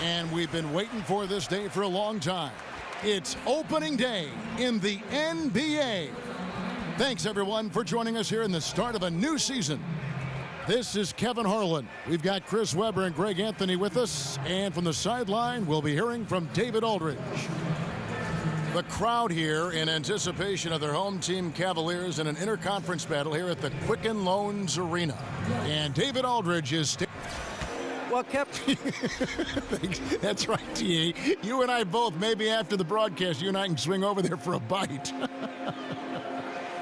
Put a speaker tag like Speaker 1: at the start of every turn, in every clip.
Speaker 1: And we've been waiting for this day for a long time. It's opening day in the NBA. Thanks, everyone, for joining us here in the start of a new season. This is Kevin Harlan. We've got Chris Webber and Greg Anthony with us. And from the sideline, we'll be hearing from David Aldridge. The crowd here in anticipation of their home team Cavaliers in an interconference battle here at the Quicken Loans Arena. And David Aldridge is...
Speaker 2: Well, Kevin.
Speaker 1: That's right, T.A. You and I both, maybe after the broadcast, you and I can swing over there for a bite.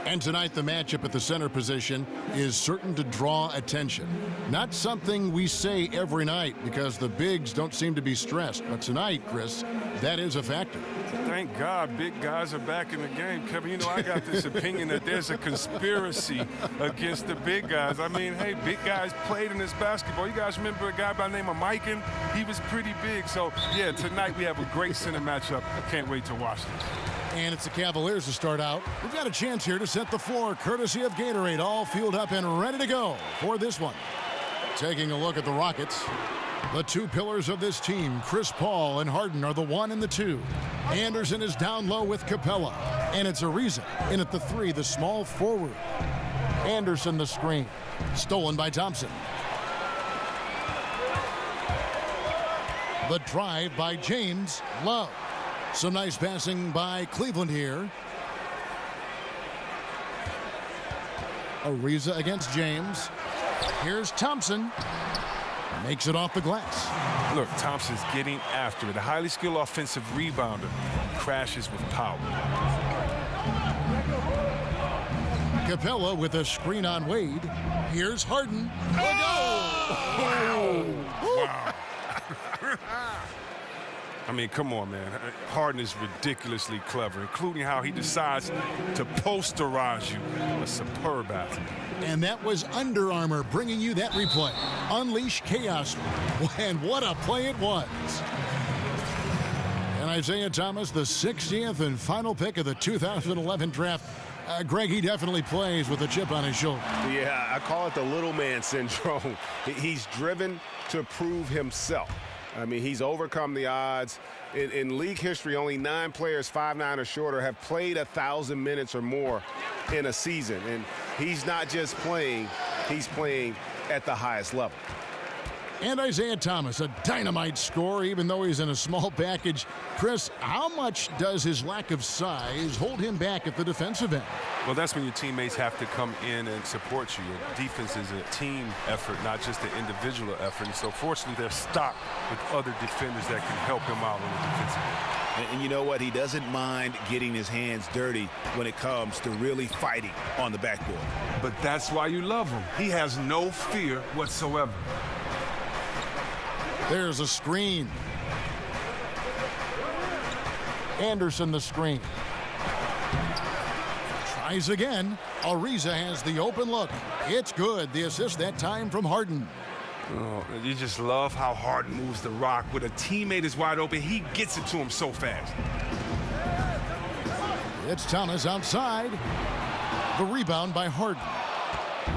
Speaker 1: And tonight, the matchup at the center position is certain to draw attention. Not something we say every night because the bigs don't seem to be stressed. But tonight, Chris, that is a factor.
Speaker 3: Thank God big guys are back in the game. Kevin, you know, I got this opinion that there's a conspiracy against the big guys. I mean, hey, big guys played in this basketball. You guys remember a guy by the name of Mikan? He was pretty big. So, yeah, tonight we have a great center matchup. Can't wait to watch this.
Speaker 1: And it's the Cavaliers to start out. We've got a chance here to set the floor, courtesy of Gatorade, all fueled up and ready to go for this one. Taking a look at the Rockets. The two pillars of this team, Chris Paul and Harden, are the 1 and the 2. Anderson is down low with Capella. And it's Ariza in at the 3, the small forward. Anderson the screen. Stolen by Thompson. The drive by James. Love. Some nice passing by Cleveland here. Ariza against James. Here's Thompson. Makes it off the glass.
Speaker 3: Look, Thompson's getting after it. A highly skilled offensive rebounder. Crashes with power.
Speaker 1: Capella with a screen on Wade. Here's Harden.
Speaker 3: Oh! Wow. I mean, come on, man. Harden is ridiculously clever, including how he decides to posterize you. A superb athlete.
Speaker 1: And that was Under Armour bringing you that replay. Unleash chaos. And what a play it was. And Isaiah Thomas, the 60th and final pick of the 2011 draft. Greg, he definitely plays with a chip on his shoulder.
Speaker 4: Yeah, I call it the little man syndrome. He's driven to prove himself. I mean, he's overcome the odds. In league history, only 9 players 5'9" or shorter have played 1,000 minutes or more in a season. And he's not just playing, he's playing at the highest level.
Speaker 1: And Isaiah Thomas, a dynamite scorer, even though he's in a small package. Chris, how much does his lack of size hold him back at the defensive end?
Speaker 3: Well, that's when your teammates have to come in and support you. Your defense is a team effort, not just an individual effort. And so, fortunately, they're stocked with other defenders that can help him out on the defensive end.
Speaker 5: And you know what? He doesn't mind getting his hands dirty when it comes to really fighting on the backboard.
Speaker 3: But that's why you love him. He has no fear whatsoever.
Speaker 1: There's a screen. Anderson the screen. Tries again. Ariza has the open look. It's good. The assist that time from Harden.
Speaker 3: Oh, you just love how Harden moves the rock. When a teammate is wide open, he gets it to him so fast.
Speaker 1: It's Thomas outside. The rebound by Harden.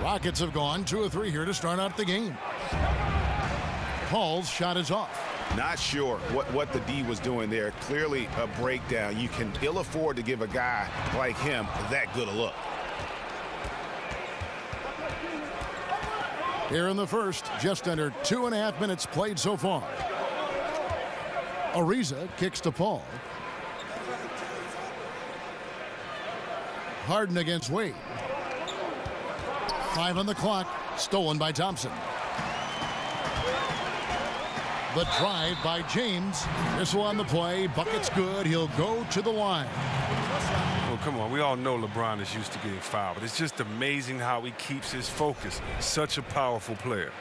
Speaker 1: Rockets have gone 2 of 3 here to start out the game. Paul's shot is off.
Speaker 4: Not sure what the D was doing there. Clearly a breakdown. You can ill afford to give a guy like him that good a look.
Speaker 1: Here in the first, just under 2.5 minutes played so far. Ariza kicks to Paul. Harden against Wade. 5 on the clock. Stolen by Thompson. The drive by James. Missile on the play. Bucket's good. He'll go to the line.
Speaker 3: Well, come on. We all know LeBron is used to getting fouled, but it's just amazing how he keeps his focus. Such a powerful player.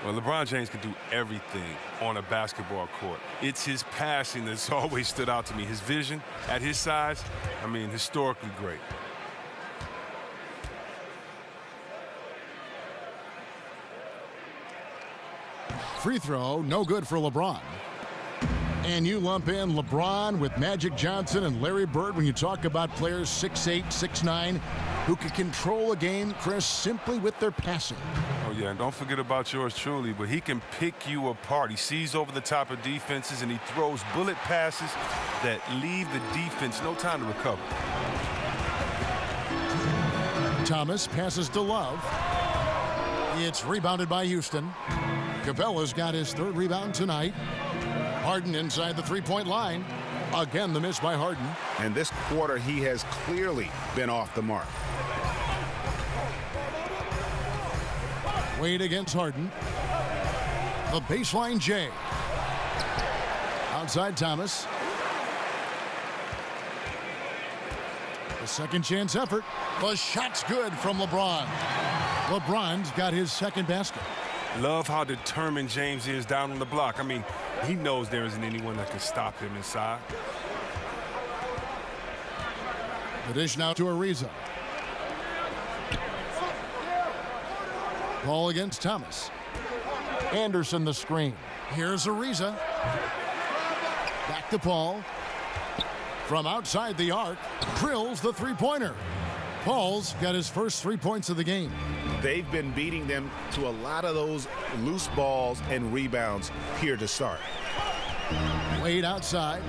Speaker 3: Well, LeBron James can do everything on a basketball court. It's his passing that's always stood out to me. His vision at his size, I mean, historically great.
Speaker 1: Free throw, no good for LeBron. And you lump in LeBron with Magic Johnson and Larry Bird when you talk about players 6'8", 6'9", who can control a game, Chris, simply with their passing.
Speaker 3: Oh, yeah, and don't forget about yours truly, but he can pick you apart. He sees over the top of defenses, and he throws bullet passes that leave the defense no time to recover.
Speaker 1: Thomas passes to Love. It's rebounded by Houston. Capella's got his third rebound tonight. Harden inside the three-point line. Again, the miss by Harden.
Speaker 5: And this quarter, he has clearly been off the mark.
Speaker 1: Wade against Harden. The baseline J. Outside Thomas. The second chance effort. The shot's good from LeBron. LeBron's got his second basket.
Speaker 3: Love how determined James is down on the block. I mean, he knows there isn't anyone that can stop him inside.
Speaker 1: The dish now to Ariza. Ball against Thomas. Anderson the screen. Here's Ariza. Back to Paul. From outside the arc, drills the three-pointer. Paul's got his first 3 points of the game.
Speaker 5: They've been beating them to a lot of those loose balls and rebounds here to start.
Speaker 1: Wade outside.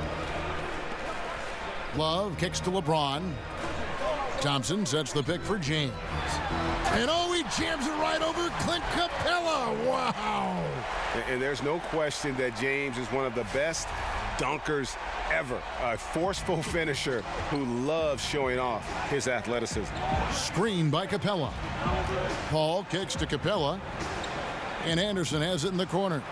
Speaker 1: Love kicks to LeBron. Thompson sets the pick for James. And oh, he jams it right over Clint Capella. Wow.
Speaker 4: And there's no question that James is one of the best dunkers ever. A forceful finisher who loves showing off his athleticism.
Speaker 1: Screen by Capella. Paul kicks to Capella. And Anderson has it in the corner.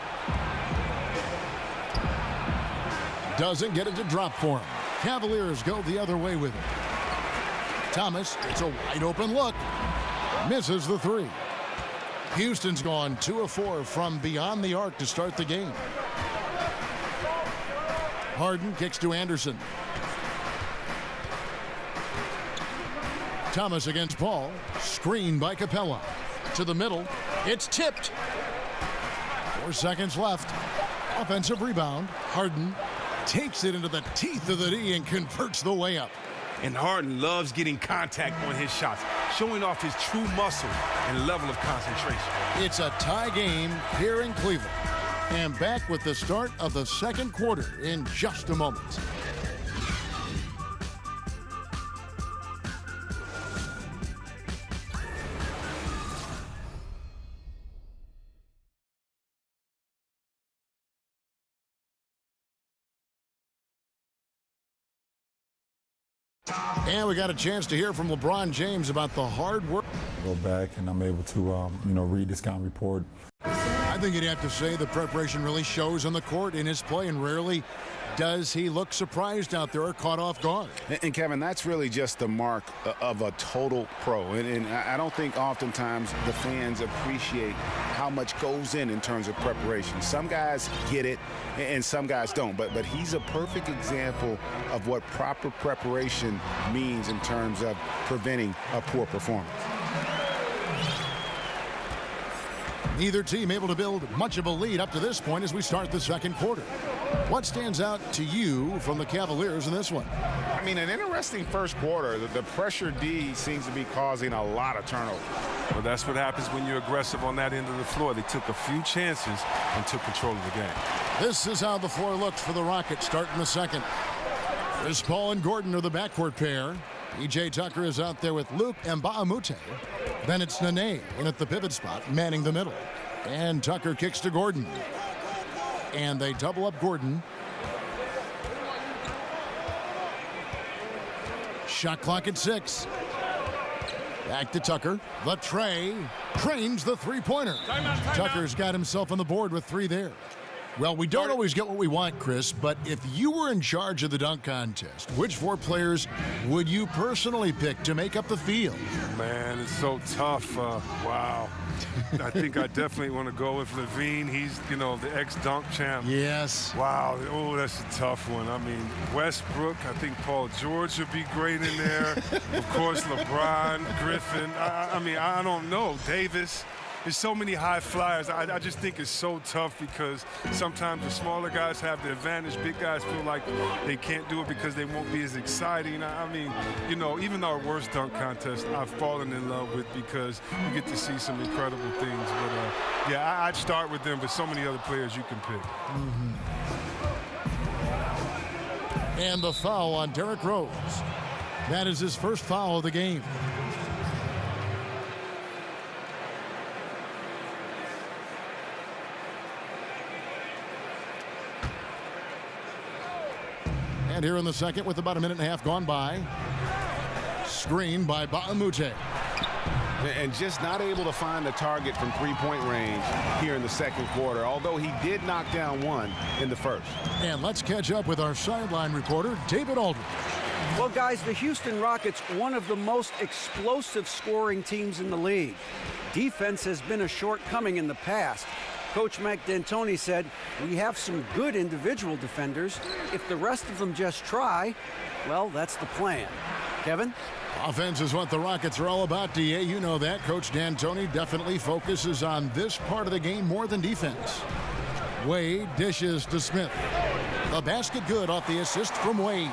Speaker 1: Doesn't get it to drop for him. Cavaliers go the other way with it. Thomas, it's a wide open look. Misses the three. Houston's gone 2 of 4 from beyond the arc to start the game. Harden kicks to Anderson. Thomas against Paul. Screen by Capella. To the middle. It's tipped. 4 seconds left. Offensive rebound. Harden takes it into the teeth of the D and converts the layup.
Speaker 3: And Harden loves getting contact on his shots, showing off his true muscle and level of concentration.
Speaker 1: It's a tie game here in Cleveland. And back with the start of the second quarter in just a moment. And we got a chance to hear from LeBron James about the hard work.
Speaker 6: Go back and I'm able to, read this kind of report.
Speaker 1: I think you'd have to say the preparation really shows on the court in his play, and rarely does he look surprised out there or caught off guard.
Speaker 5: And Kevin, that's really just the mark of a total pro. And I don't think oftentimes the fans appreciate how much goes in terms of preparation. Some guys get it and some guys don't. But he's a perfect example of what proper preparation means in terms of preventing a poor performance.
Speaker 1: Neither team able to build much of a lead up to this point as we start the second quarter. What stands out to you from the Cavaliers in this one?
Speaker 4: I mean, an interesting first quarter. The pressure D seems to be causing a lot of turnover.
Speaker 3: Well, that's what happens when you're aggressive on that end of the floor. They took a few chances and took control of the game.
Speaker 1: This is how the floor looks for the Rockets starting the second. Chris Paul and Gordon are the backcourt pair. E.J. Tucker is out there with Luke Mbamute. Then it's Nene in at the pivot spot, manning the middle. And Tucker kicks to Gordon. And they double up Gordon. Shot clock at 6. Back to Tucker. The tray. Trains the three-pointer. Tucker's got himself on the board with 3 there. Well, we don't always get what we want, Chris, but if you were in charge of the dunk contest, which 4 players would you personally pick to make up the field?
Speaker 3: Man, it's so tough. Wow. I think I definitely want to go with Levine. He's, the ex-dunk champ.
Speaker 1: Yes.
Speaker 3: Wow. Oh, that's a tough one. I mean, Westbrook, I think Paul George would be great in there. Of course, LeBron, Griffin. I don't know. Davis. there's so many high flyers. I just think it's so tough because sometimes the smaller guys have the advantage. Big guys feel like they can't do it because they won't be as exciting. I mean, you know, even our worst dunk contest, I've fallen in love with because you get to see some incredible things. But, yeah, I'd start with them, but so many other players you can pick.
Speaker 1: And the foul on Derrick Rose. That is his first foul of the game. And here in the second with about a minute and a half gone by. Screen by Ba'amute.
Speaker 4: And just not able to find the target from three-point range here in the second quarter, although he did knock down one in the first.
Speaker 1: And let's catch up with our sideline reporter, David Aldridge.
Speaker 2: Well, guys, the Houston Rockets, one of the most explosive scoring teams in the league. Defense has been a shortcoming in the past. Coach Mike D'Antoni said, we have some good individual defenders. If the rest of them just try, well, that's the plan. Kevin?
Speaker 1: Offense is what the Rockets are all about, DA. You know that. Coach D'Antoni definitely focuses on this part of the game more than defense. Wade dishes to Smith. The basket good off the assist from Wade.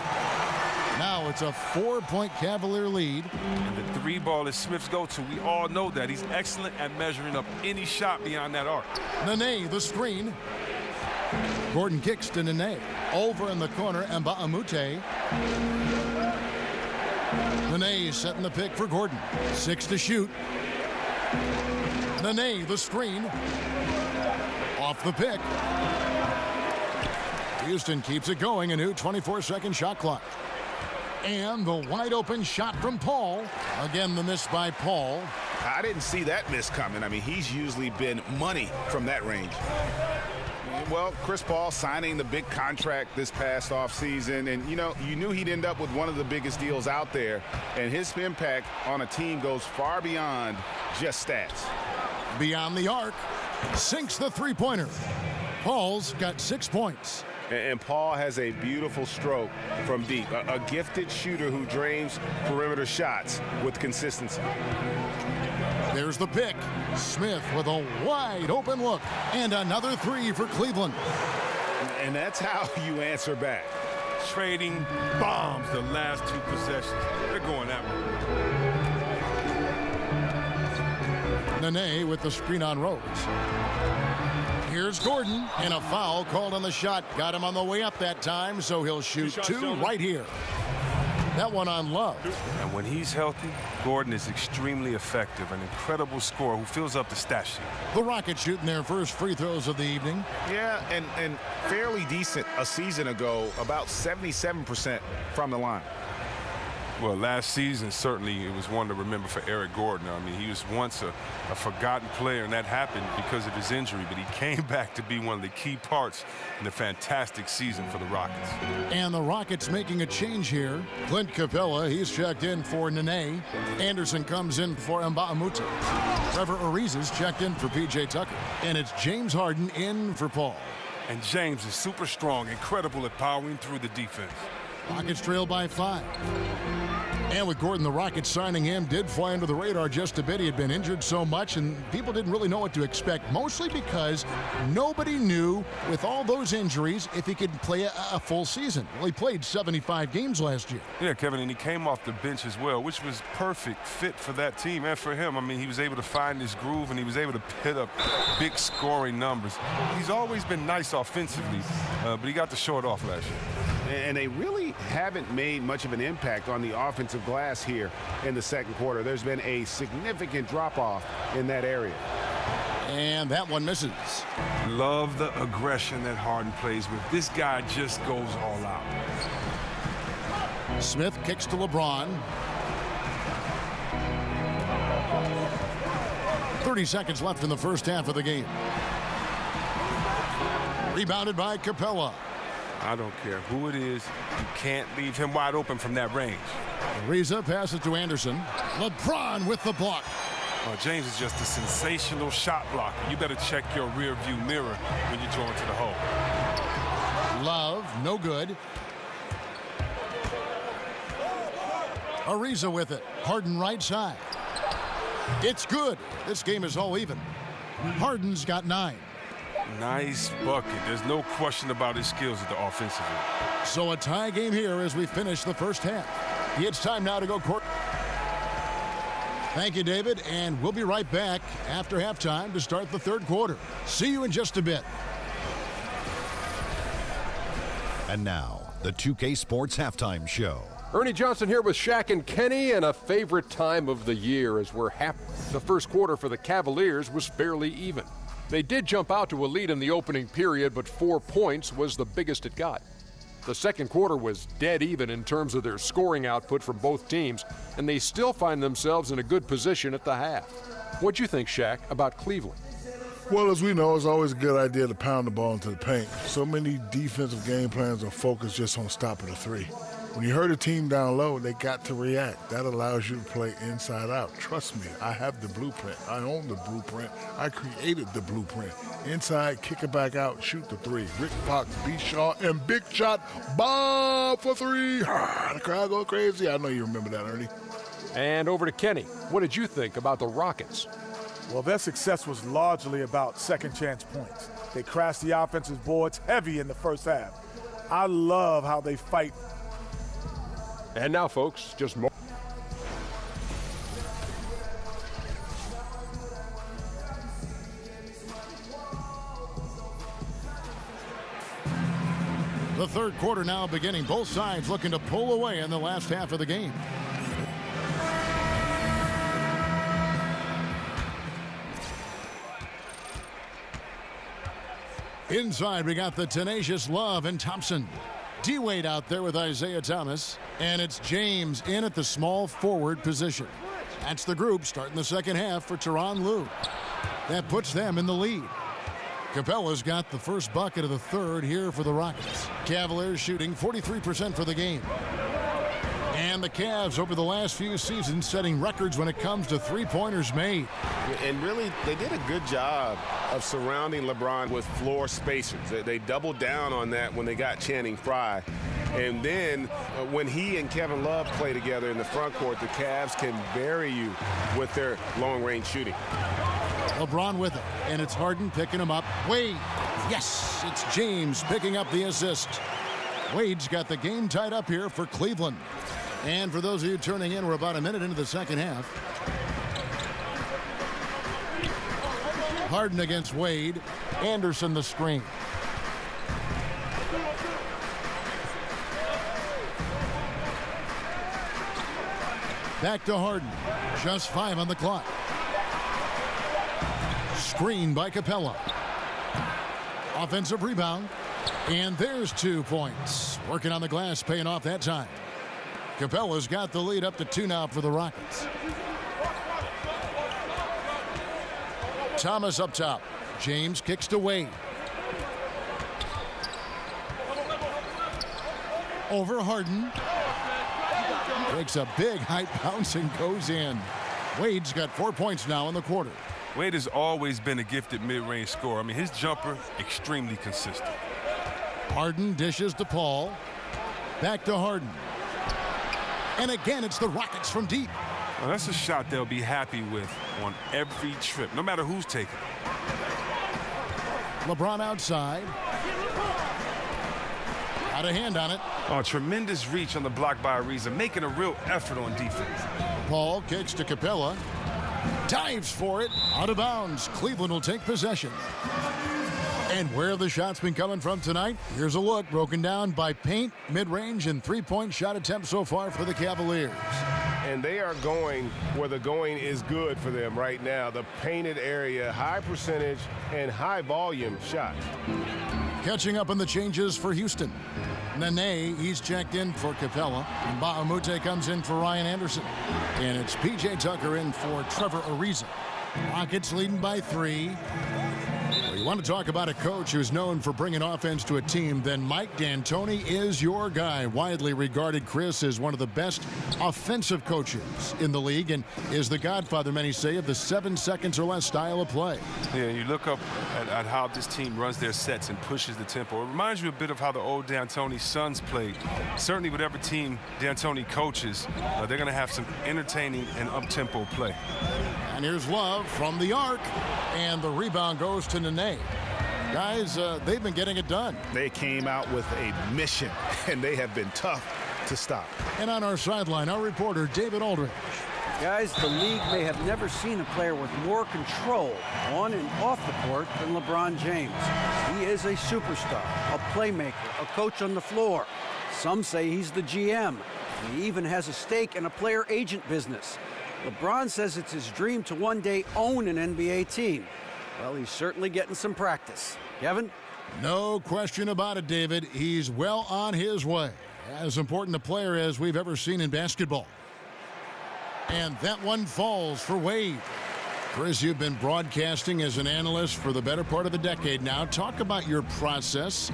Speaker 1: Now it's a 4-point Cavalier lead.
Speaker 3: And the three ball is Smith's go-to. We all know that. He's excellent at measuring up any shot beyond that arc.
Speaker 1: Nene, the screen. Gordon kicks to Nene. Over in the corner, and Ba'amute. Nene setting the pick for Gordon. 6 to shoot. Nene, the screen. Off the pick. Houston keeps it going. A new 24-second shot clock. And the wide open shot from Paul. Again, the miss by Paul.
Speaker 5: I didn't see that miss coming. I mean, he's usually been money from that range. Well, Chris Paul signing the big contract this past offseason, and, you know, you knew he'd end up with one of the biggest deals out there, and his impact on a team goes far beyond just stats.
Speaker 1: Beyond the arc, sinks the three-pointer. Paul's got 6 points.
Speaker 4: And Paul has a beautiful stroke from deep, a gifted shooter who drains perimeter shots with consistency.
Speaker 1: There's the pick. Smith with a wide open look. And another three for Cleveland.
Speaker 4: And that's how you answer back.
Speaker 3: Trading bombs the last two possessions. They're going that way.
Speaker 1: Nene with the screen on Rose. Here's Gordon, and a foul called on the shot. Got him on the way up that time, so he'll shoot two right here. That one on Love.
Speaker 3: And when he's healthy, Gordon is extremely effective, an incredible scorer who fills up the stat sheet.
Speaker 1: The Rockets shooting their first free throws of the evening.
Speaker 5: Yeah, and fairly decent a season ago, about 77% from the line.
Speaker 3: Well, last season, certainly it was one to remember for Eric Gordon. I mean, he was once a forgotten player, and that happened because of his injury, but he came back to be one of the key parts in a fantastic season for the Rockets.
Speaker 1: And the Rockets making a change here. Clint Capella, he's checked in for Nene. Anderson comes in for Mba'amute. Trevor Ariza's checked in for P.J. Tucker. And it's James Harden in for Paul.
Speaker 3: And James is super strong, incredible at powering through the defense.
Speaker 1: Rockets trail by 5. And with Gordon, the Rockets signing him did fly under the radar just a bit. He had been injured so much, and people didn't really know what to expect, mostly because nobody knew, with all those injuries, if he could play a full season. Well, he played 75 games last year.
Speaker 3: Yeah, Kevin, and he came off the bench as well, which was perfect fit for that team and for him. I mean, he was able to find his groove, and he was able to put up big scoring numbers. He's always been nice offensively, but he got to show it off last year.
Speaker 4: And they really haven't made much of an impact on the offensive glass here in the second quarter. There's been a significant drop-off in that area.
Speaker 1: And that one misses.
Speaker 3: Love the aggression that Harden plays with. This guy just goes all out.
Speaker 1: Smith kicks to LeBron. 30 seconds left in the first half of the game. Rebounded by Capella.
Speaker 3: I don't care who it is. You can't leave him wide open from that range.
Speaker 1: Ariza passes to Anderson. LeBron with the block.
Speaker 3: James is just a sensational shot blocker. You better check your rear view mirror when you throw into the hole.
Speaker 1: Love, no good. Ariza with it. Harden right side. It's good. This game is all even. Harden's got 9.
Speaker 3: Nice bucket. There's no question about his skills at the offensive end.
Speaker 1: So a tie game here as we finish the first half. It's time now to go court. Thank you, David, and we'll be right back after halftime to start the third quarter. See you in just a bit.
Speaker 7: And now, the 2K Sports Halftime Show.
Speaker 8: Ernie Johnson here with Shaq and Kenny, and a favorite time of the year as we're the first quarter for the Cavaliers was fairly even. They did jump out to a lead in the opening period, but 4 points was the biggest it got. The second quarter was dead even in terms of their scoring output from both teams, and they still find themselves in a good position at the half. What'd you think, Shaq, about Cleveland?
Speaker 9: Well, as we know, it's always a good idea to pound the ball into the paint. So many defensive game plans are focused just on stopping the three. When you hurt a team down low, they got to react. That allows you to play inside out. Trust me, I have the blueprint. I own the blueprint. I created the blueprint. Inside, kick it back out, shoot the three. Rick Fox, B. Shaw, and big shot, Bob for three. The crowd go crazy. I know you remember that, Ernie.
Speaker 8: And over to Kenny. What did you think about the Rockets?
Speaker 10: Well, their success was largely about second chance points. They crashed the offensive boards heavy in the first half. I love how they fight.
Speaker 8: And now, folks, just more.
Speaker 1: The third quarter now beginning. Both sides looking to pull away in the last half of the game. Inside, we got the tenacious Love and Thompson. D-Wade out there with Isaiah Thomas. And it's James in at the small forward position. That's the group starting the second half for Tyronn Lue. That puts them in the lead. Capella's got the first bucket of the third here for the Rockets. Cavaliers shooting 43% for the game. And the Cavs over the last few seasons setting records when it comes to three-pointers made.
Speaker 4: And really, they did a good job of surrounding LeBron with floor spacers. They doubled down on that when they got Channing Frye. And then when he and Kevin Love play together in the front court, the Cavs can vary you with their long-range shooting.
Speaker 1: LeBron with it, and it's Harden picking him up. Wade, yes, it's James picking up the assist. Wade's got the game tied up here for Cleveland. And for those of you turning in, we're about a minute into the second half. Harden against Wade. Anderson the screen. Back to Harden. Just 5 on the clock. Screen by Capella. Offensive rebound. And there's 2 points. Working on the glass, paying off that time. Capella's got the lead up to 2 now for the Rockets. Thomas up top. James kicks to Wade. Over Harden. Takes a big height bounce and goes in. Wade's got 4 points now in the quarter.
Speaker 3: Wade has always been a gifted mid-range scorer. I mean, his jumper, extremely consistent.
Speaker 1: Harden dishes to Paul. Back to Harden. And again, it's the Rockets from deep.
Speaker 3: Well, that's a shot they'll be happy with on every trip, no matter who's taking it.
Speaker 1: LeBron outside. Got a hand on it.
Speaker 3: Oh, tremendous reach on the block by Ariza, making a real effort on defense.
Speaker 1: Paul kicks to Capella. Dives for it. Out of bounds. Cleveland will take possession. And where have the shots been coming from tonight? Here's a look broken down by paint, mid-range, and three-point shot attempts so far for the Cavaliers.
Speaker 4: And they are going where the going is good for them right now. The painted area, high percentage and high volume shots.
Speaker 1: Catching up on the changes for Houston. Nene, he's checked in for Capella. And Bahamute comes in for Ryan Anderson. And it's P.J. Tucker in for Trevor Ariza. Rockets leading by 3. Well, you want to talk about a coach who's known for bringing offense to a team, then Mike D'Antoni is your guy. Widely regarded, Chris, as one of the best offensive coaches in the league and is the godfather, many say, of the 7 seconds or less style of play.
Speaker 3: Yeah, you look up at how this team runs their sets and pushes the tempo. It reminds you a bit of how the old D'Antoni Suns played. Certainly whatever team D'Antoni coaches, they're going to have some entertaining and up-tempo play.
Speaker 1: And here's Love from the arc. And the rebound goes to Nene. Guys, they've been getting it done.
Speaker 5: They came out with a mission, and they have been tough to stop.
Speaker 1: And on our sideline, our reporter, David Aldridge.
Speaker 2: Guys, the league may have never seen a player with more control on and off the court than LeBron James. He is a superstar, a playmaker, a coach on the floor. Some say he's the GM. He even has a stake in a player agent business. LeBron says it's his dream to one day own an NBA team. Well, he's certainly getting some practice. Kevin?
Speaker 1: No question about it, David. He's well on his way. As important a player as we've ever seen in basketball. And that one falls for Wade. Chris, you've been broadcasting as an analyst for the better part of a decade now. Talk about your process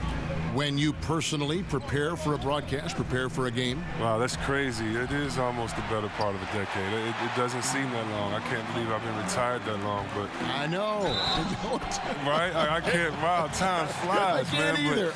Speaker 1: when you personally prepare for a broadcast, prepare for a game.
Speaker 3: Wow, that's crazy. It is almost the better part of a decade. It doesn't seem that long. I can't believe I've been retired that long, but
Speaker 1: I know.
Speaker 3: Right? I can't. Wow, time flies,
Speaker 1: I can't
Speaker 3: man.
Speaker 1: either.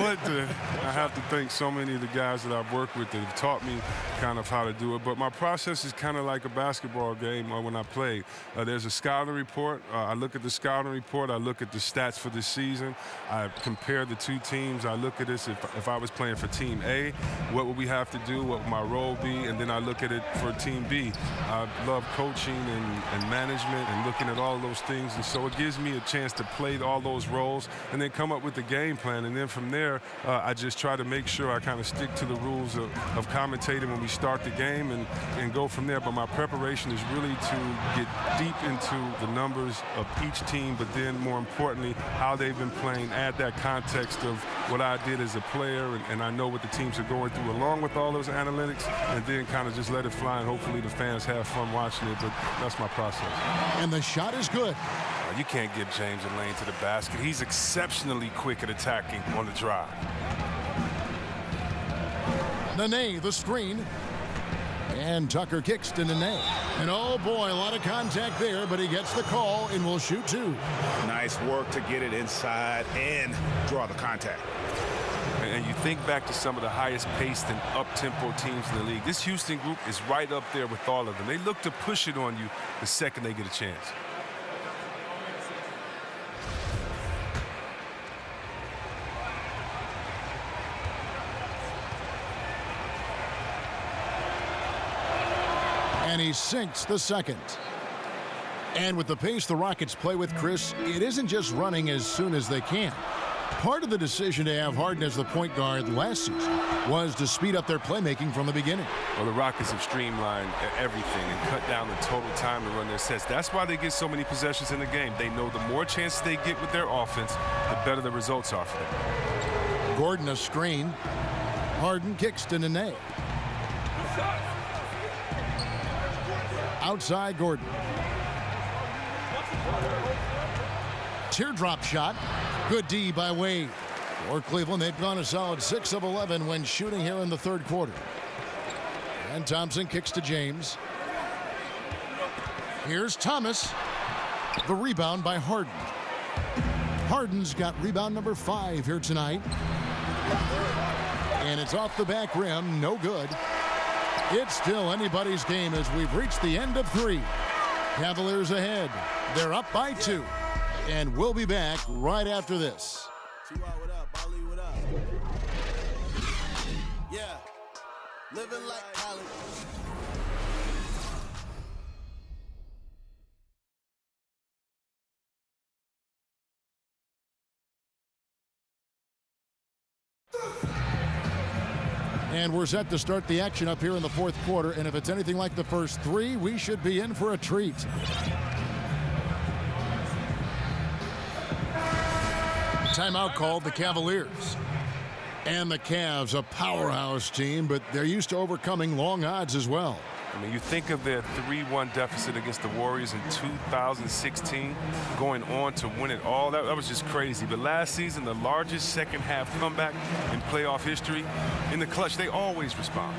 Speaker 3: I have to thank so many of the guys that I've worked with that have taught me kind of how to do it. But my process is kind of like a basketball game when I play. There's a scouting report. I look at the scouting report. I look at the stats for the season. I compare the two teams. I look at this. If I was playing for Team A, what would we have to do? What would my role be? And then I look at it for Team B. I love coaching and management and looking at all those things. And so it gives me a chance to play all those roles and then come up with the game plan. And then from there, I just try to make sure I kind of stick to the rules of commentating when we start the game and go from there. But my preparation is really to get deep into the numbers of each team, but then more importantly, how they've been playing, add that context of what I did as a player, and I know what the teams are going through along with all those analytics, and then kind of just let it fly, and hopefully the fans have fun watching it, but that's my process.
Speaker 1: And the shot is good.
Speaker 3: You can't give James a lane to the basket. He's exceptionally quick at attacking on the drive.
Speaker 1: Nene, the screen. And Tucker kicks to Nene. And oh boy, a lot of contact there, but he gets the call and will shoot two.
Speaker 5: Nice work to get it inside and draw the contact.
Speaker 3: And you think back to some of the highest paced and up-tempo teams in the league. This Houston group is right up there with all of them. They look to push it on you the second they get a chance.
Speaker 1: And he sinks the second. And with the pace the Rockets play with, Chris, it isn't just running as soon as they can. Part of the decision to have Harden as the point guard last season was to speed up their playmaking from the beginning.
Speaker 3: Well, the Rockets have streamlined everything and cut down the total time to run their sets. That's why they get so many possessions in the game. They know the more chances they get with their offense, the better the results are for them.
Speaker 1: Gordon a screen. Harden kicks to Nene. Outside Gordon. Teardrop shot. Good D by Wade. For Cleveland, they've gone a solid 6 of 11 when shooting here in the third quarter. And Thompson kicks to James. Here's Thomas. The rebound by Harden. Harden's got rebound number 5 here tonight. And it's off the back rim. No good. It's still anybody's game as we've reached the end of 3. Cavaliers ahead. They're up by 2. And we'll be back right after this.
Speaker 11: Yeah, living like Cali.
Speaker 1: And we're set to start the action up here in the fourth quarter. And if it's anything like the first 3, we should be in for a treat. Timeout called the Cavaliers. And the Cavs, a powerhouse team, but they're used to overcoming long odds as well.
Speaker 3: I mean, you think of their 3-1 deficit against the Warriors in 2016, going on to win it all. That was just crazy. But last season, the largest second-half comeback in playoff history. In the clutch, they always respond.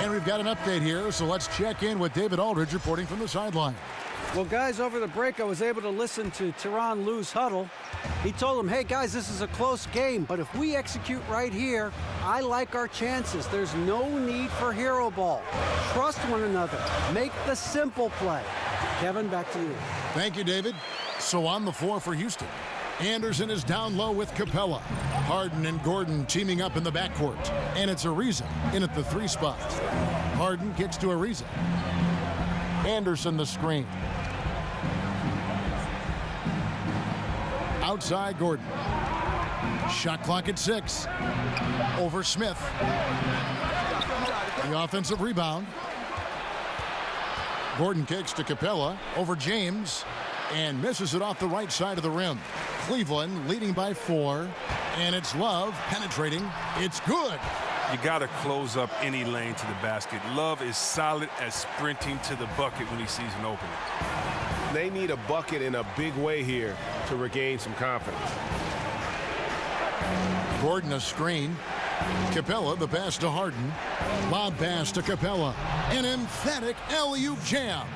Speaker 1: And we've got an update here, so let's check in with David Aldridge reporting from the sideline.
Speaker 2: Well, guys, over the break, I was able to listen to Tyronn Lue's huddle. He told them, hey, guys, this is a close game, but if we execute right here, I like our chances. There's no need for hero ball. Trust one another. Make the simple play. Kevin, back to you.
Speaker 1: Thank you, David. So on the floor for Houston, Anderson is down low with Capella. Harden and Gordon teaming up in the backcourt. And it's Ariza in at the 3 spot. Harden kicks to Ariza. Anderson the screen. Outside Gordon. Shot clock at 6. Over Smith. The offensive rebound. Gordon kicks to Capella over James and misses it off the right side of the rim. Cleveland leading by 4, and it's Love penetrating. It's good.
Speaker 3: You got to close up any lane to the basket. Love is solid at sprinting to the bucket when he sees an opening.
Speaker 4: They need a bucket in a big way here to regain some confidence.
Speaker 1: Gordon a screen. Capella the pass to Harden. Lob pass to Capella. An emphatic alley-oop jam.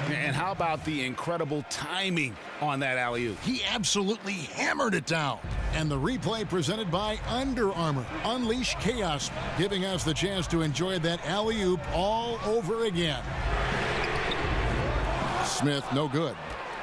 Speaker 5: And how about the incredible timing on that alley-oop?
Speaker 1: He absolutely hammered it down. And the replay presented by Under Armour. Unleash chaos, giving us the chance to enjoy that alley-oop all over again. Smith, no good.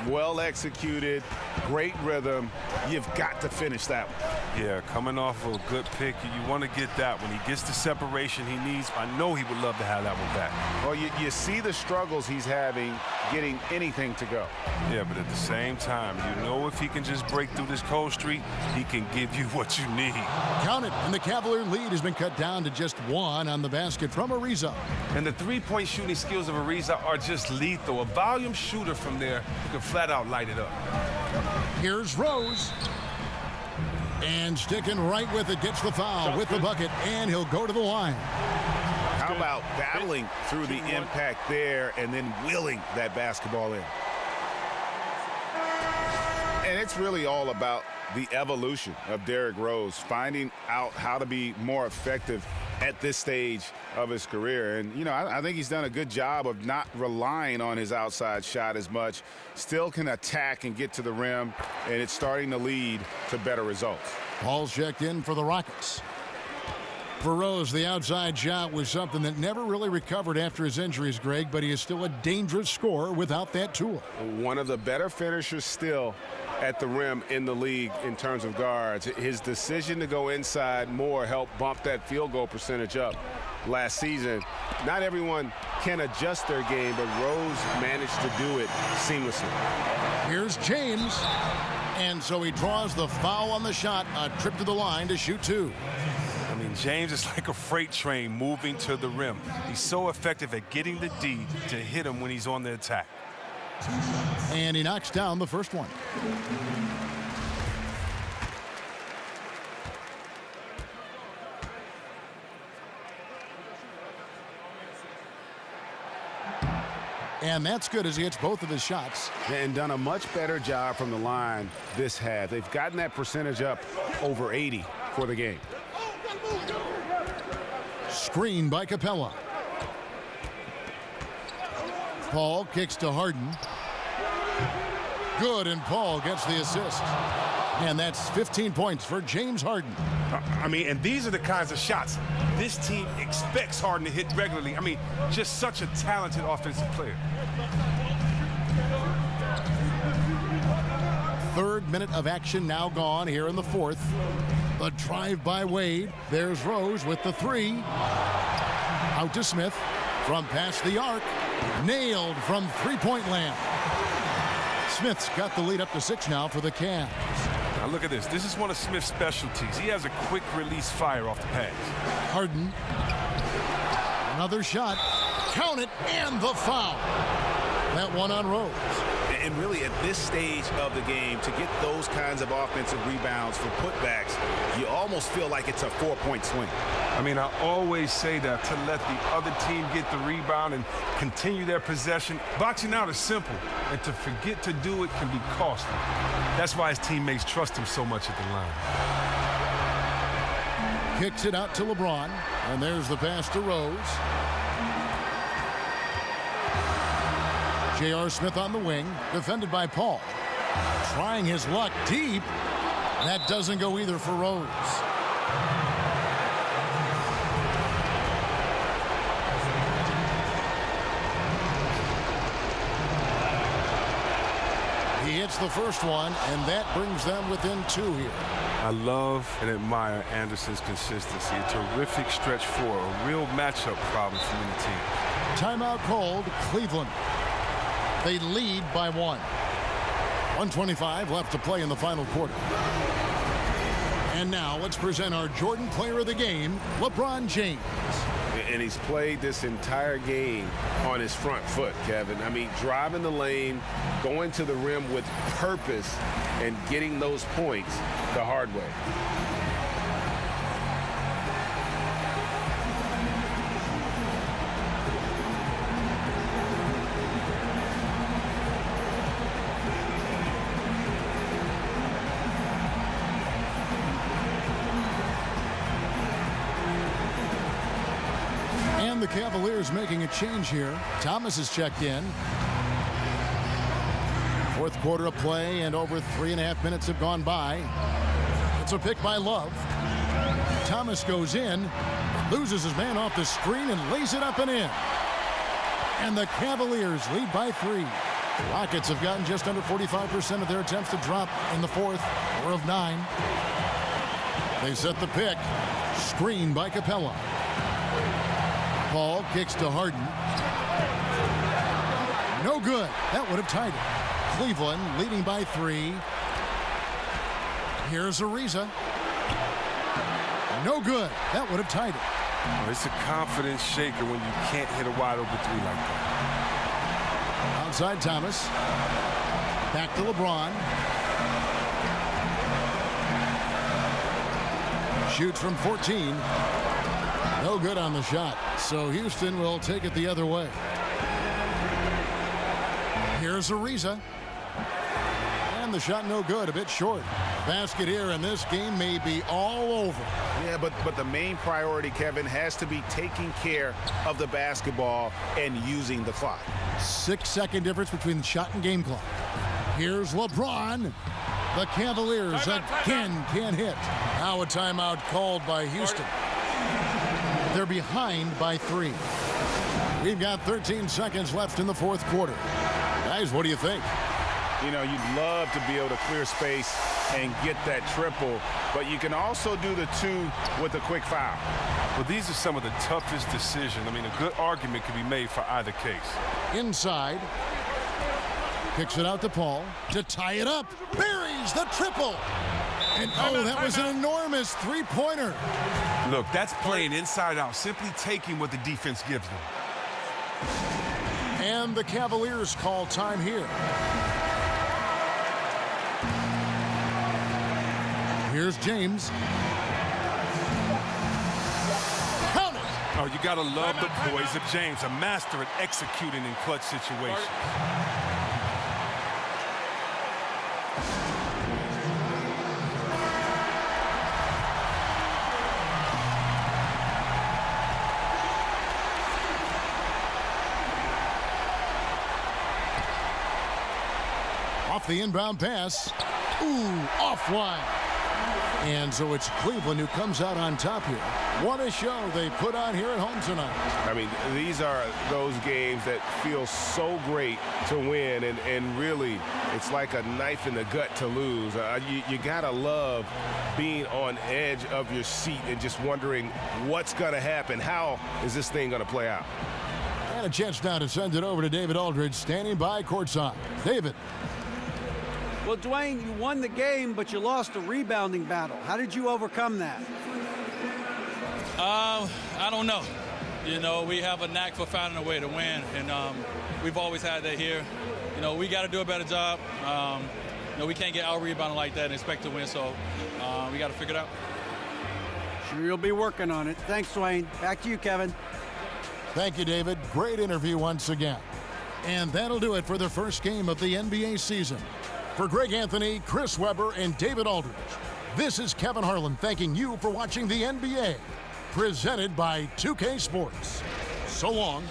Speaker 4: Well executed, great rhythm. You've got to finish that one.
Speaker 3: Yeah, coming off of a good pick, you want to get that. When he gets the separation he needs, I know he would love to have that one back.
Speaker 4: Well, you see the struggles he's having getting anything to go.
Speaker 3: Yeah, but at the same time, you know if he can just break through this cold streak, he can give you what you need.
Speaker 1: Count it, and the Cavalier lead has been cut down to just 1 on the basket from Ariza.
Speaker 3: And the three-point shooting skills of Ariza are just lethal. A volume shooter from there who can flat out light it up.
Speaker 1: Here's Rose. And sticking right with it, gets the foul with the bucket, and he'll go to the line.
Speaker 4: How about battling through the impact there and then willing that basketball in? And it's really all about the evolution of Derrick Rose, finding out how to be more effective at this stage of his career. And, you know, I think he's done a good job of not relying on his outside shot as much. Still can attack and get to the rim, and it's starting to lead to better results.
Speaker 1: Paul's checked in for the Rockets. For Rose, the outside shot was something that never really recovered after his injuries, Greg, but he is still a dangerous scorer without that tool.
Speaker 4: One of the better finishers still at the rim in the league in terms of guards. His decision to go inside more helped bump that field goal percentage up last season. Not everyone can adjust their game, but Rose managed to do it seamlessly.
Speaker 1: Here's James. And so he draws the foul on the shot, a trip to the line to shoot 2.
Speaker 3: I mean, James is like a freight train moving to the rim. He's so effective at getting the D to hit him when he's on the attack.
Speaker 1: And he knocks down the first one. And that's good as he hits both of his shots.
Speaker 4: And done a much better job from the line this half. They've gotten that percentage up over 80 for the game.
Speaker 1: Screen by Capella. Paul kicks to Harden. Good, and Paul gets the assist. And that's 15 points for James Harden.
Speaker 3: I mean, and these are the kinds of shots this team expects Harden to hit regularly. I mean, just such a talented offensive player.
Speaker 1: Third minute of action now gone here in the fourth. The drive by Wade. There's Rose with the 3. Out to Smith from past the arc. Nailed from three-point land. Smith's got the lead up to 6 now for the Cavs.
Speaker 3: Now look at this. This is one of Smith's specialties. He has a quick release fire off the pass.
Speaker 1: Harden. Another shot. Count it, and the foul. That one on Rose.
Speaker 4: And really at this stage of the game, to get those kinds of offensive rebounds for putbacks, you almost feel like it's a 4-point swing.
Speaker 3: I mean, I always say that to let the other team get the rebound and continue their possession. Boxing out is simple, and to forget to do it can be costly. That's why his teammates trust him so much at the line.
Speaker 1: Kicks it out to LeBron, and there's the pass to Rose. J.R. Smith on the wing, defended by Paul. Trying his luck deep. That doesn't go either for Rose. He hits the first one, and that brings them within 2 here.
Speaker 3: I love and admire Anderson's consistency. A terrific stretch four, a real matchup problem for any team.
Speaker 1: Timeout called, Cleveland. They lead by 1. 1:25 left to play in the final quarter. And now let's present our Jordan Player of the Game, LeBron James.
Speaker 4: And he's played this entire game on his front foot, Kevin. I mean, driving the lane, going to the rim with purpose, and getting those points the hard way.
Speaker 1: The Cavaliers making a change here. Thomas has checked in. Fourth quarter of play, and over 3.5 minutes have gone by. It's a pick by Love. Thomas goes in, loses his man off the screen, and lays it up and in. And the Cavaliers lead by 3. Rockets have gotten just under 45% of their attempts to drop in the fourth, 4 of 9. They set the pick. Screen by Capella. Paul kicks to Harden. No good. That would have tied it. Cleveland leading by 3. Here's Ariza. No good. That would have tied it.
Speaker 3: Well, it's a confidence shaker when you can't hit a wide open 3 like that.
Speaker 1: Outside Thomas. Back to LeBron. Shoots from 14. No good on the shot, so Houston will take it the other way. Here's Ariza. And the shot no good, a bit short. Basket here, and this game may be all over.
Speaker 5: Yeah, but the main priority, Kevin, has to be taking care of the basketball and using the clock.
Speaker 1: 6-second difference between the shot and game clock. Here's LeBron. The Cavaliers again can't hit. Now a timeout called by Houston. They're behind by 3. We've got 13 seconds left in the fourth quarter. Guys, what do you think?
Speaker 5: You know, you'd love to be able to clear space and get that triple, but you can also do the 2 with a quick foul.
Speaker 3: Well, these are some of the toughest decisions. I mean, a good argument could be made for either case.
Speaker 1: Inside. Kicks it out to Paul to tie it up. Buries the triple. And oh, that was an enormous three-pointer.
Speaker 3: Look, that's playing inside out, simply taking what the defense gives them.
Speaker 1: And the Cavaliers call time here. Here's James. Count it.
Speaker 3: Oh, you got to love the poise of James, a master at executing in clutch situations.
Speaker 1: Off the inbound pass. Ooh, off wide. And so it's Cleveland who comes out on top here. What a show they put on here at home tonight.
Speaker 4: I mean, these are those games that feel so great to win, and really, it's like a knife in the gut to lose. You got to love being on edge of your seat and just wondering what's going to happen. How is this thing going to play out?
Speaker 1: And a chance now to send it over to David Aldridge, standing by courtside. David.
Speaker 2: Well, Dwayne, you won the game, but you lost a rebounding battle. How did you overcome that?
Speaker 12: I don't know. You know, we have a knack for finding a way to win, and we've always had that here. You know, we got to do a better job. You know, we can't get out-rebounded like that and expect to win, so we got to figure it out.
Speaker 2: Sure, you'll be working on it. Thanks, Dwayne. Back to you, Kevin.
Speaker 1: Thank you, David. Great interview once again. And that'll do it for the first game of the NBA season. For Greg Anthony, Chris Webber, and David Aldridge, this is Kevin Harlan thanking you for watching the NBA, presented by 2K Sports. So long.